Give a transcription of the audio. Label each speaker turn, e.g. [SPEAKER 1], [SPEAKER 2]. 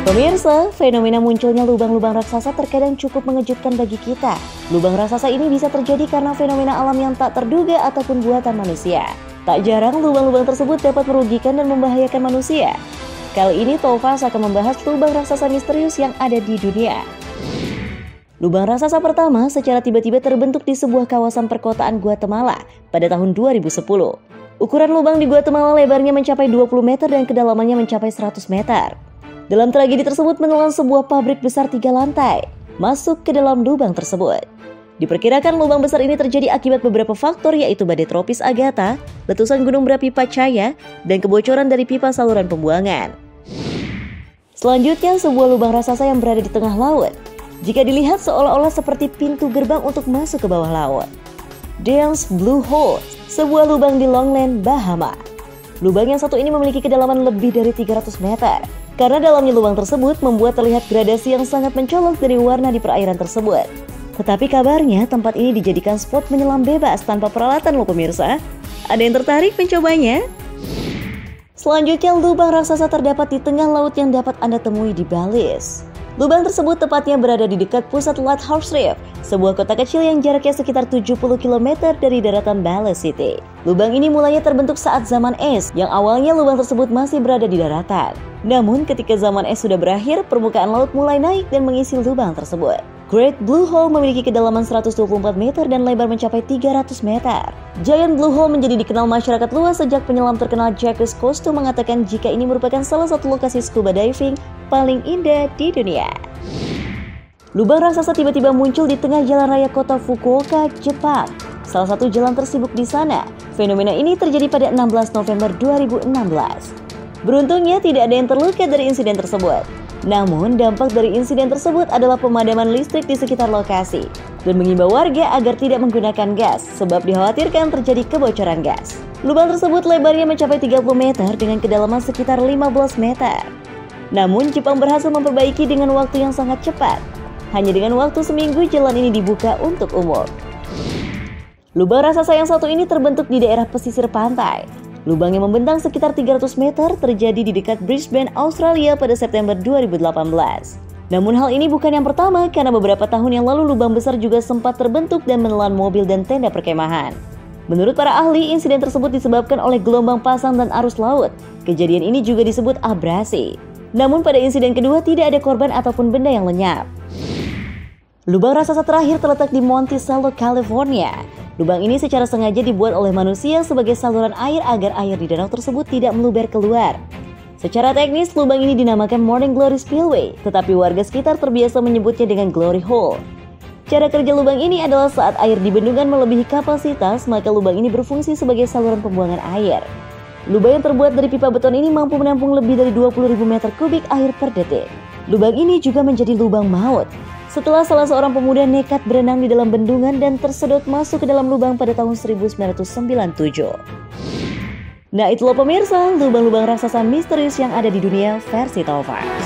[SPEAKER 1] Pemirsa, fenomena munculnya lubang-lubang raksasa terkadang cukup mengejutkan bagi kita. Lubang raksasa ini bisa terjadi karena fenomena alam yang tak terduga ataupun buatan manusia. Tak jarang lubang-lubang tersebut dapat merugikan dan membahayakan manusia. Kali ini Tovas akan membahas lubang raksasa misterius yang ada di dunia. Lubang raksasa pertama secara tiba-tiba terbentuk di sebuah kawasan perkotaan Guatemala pada tahun 2010. Ukuran lubang di Guatemala lebarnya mencapai 20 meter dan kedalamannya mencapai 100 meter. Dalam tragedi tersebut menelan sebuah pabrik besar 3 lantai masuk ke dalam lubang tersebut. Diperkirakan lubang besar ini terjadi akibat beberapa faktor, yaitu badai tropis Agatha, letusan gunung berapi Pacaya, dan kebocoran dari pipa saluran pembuangan. Selanjutnya, sebuah lubang raksasa yang berada di tengah laut. Jika dilihat seolah-olah seperti pintu gerbang untuk masuk ke bawah laut. Dan's Blue Hole, sebuah lubang di Longland, Bahama. Lubang yang satu ini memiliki kedalaman lebih dari 300 meter. Karena dalamnya lubang tersebut membuat terlihat gradasi yang sangat mencolok dari warna di perairan tersebut. Tetapi kabarnya tempat ini dijadikan spot menyelam bebas tanpa peralatan loh pemirsa. Ada yang tertarik mencobanya? Selanjutnya, lubang raksasa terdapat di tengah laut yang dapat Anda temui di Belize. Lubang tersebut tepatnya berada di dekat pusat Lighthouse Reef, sebuah kota kecil yang jaraknya sekitar 70 km dari daratan Belize City. Lubang ini mulanya terbentuk saat zaman es, yang awalnya lubang tersebut masih berada di daratan. Namun ketika zaman es sudah berakhir, permukaan laut mulai naik dan mengisi lubang tersebut. Great Blue Hole memiliki kedalaman 124 meter dan lebar mencapai 300 meter. Giant Blue Hole menjadi dikenal masyarakat luas sejak penyelam terkenal Jacques Cousteau mengatakan jika ini merupakan salah satu lokasi scuba diving paling indah di dunia. Lubang raksasa tiba-tiba muncul di tengah jalan raya kota Fukuoka, Jepang. Salah satu jalan tersibuk di sana. Fenomena ini terjadi pada 16 November 2016. Beruntungnya tidak ada yang terluka dari insiden tersebut. Namun dampak dari insiden tersebut adalah pemadaman listrik di sekitar lokasi dan mengimbau warga agar tidak menggunakan gas sebab dikhawatirkan terjadi kebocoran gas. Lubang tersebut lebarnya mencapai 30 meter dengan kedalaman sekitar 15 meter. Namun Jepang berhasil memperbaiki dengan waktu yang sangat cepat. Hanya dengan waktu seminggu jalan ini dibuka untuk umum. Lubang raksasa yang satu ini terbentuk di daerah pesisir pantai. Lubang yang membentang sekitar 300 meter terjadi di dekat Brisbane, Australia pada September 2018. Namun hal ini bukan yang pertama karena beberapa tahun yang lalu lubang besar juga sempat terbentuk dan menelan mobil dan tenda perkemahan. Menurut para ahli, insiden tersebut disebabkan oleh gelombang pasang dan arus laut. Kejadian ini juga disebut abrasi. Namun pada insiden kedua tidak ada korban ataupun benda yang lenyap. Lubang raksasa terakhir terletak di Monticello, California. Lubang ini secara sengaja dibuat oleh manusia sebagai saluran air agar air di danau tersebut tidak meluber keluar. Secara teknis, lubang ini dinamakan Morning Glory Spillway, tetapi warga sekitar terbiasa menyebutnya dengan Glory Hole. Cara kerja lubang ini adalah saat air di bendungan melebihi kapasitas, maka lubang ini berfungsi sebagai saluran pembuangan air. Lubang yang terbuat dari pipa beton ini mampu menampung lebih dari 20.000 meter kubik air per detik. Lubang ini juga menjadi lubang maut. Setelah salah seorang pemuda nekat berenang di dalam bendungan dan tersedot masuk ke dalam lubang pada tahun 1997. Nah itulah pemirsa, lubang-lubang raksasa misterius yang ada di dunia versi Tovas.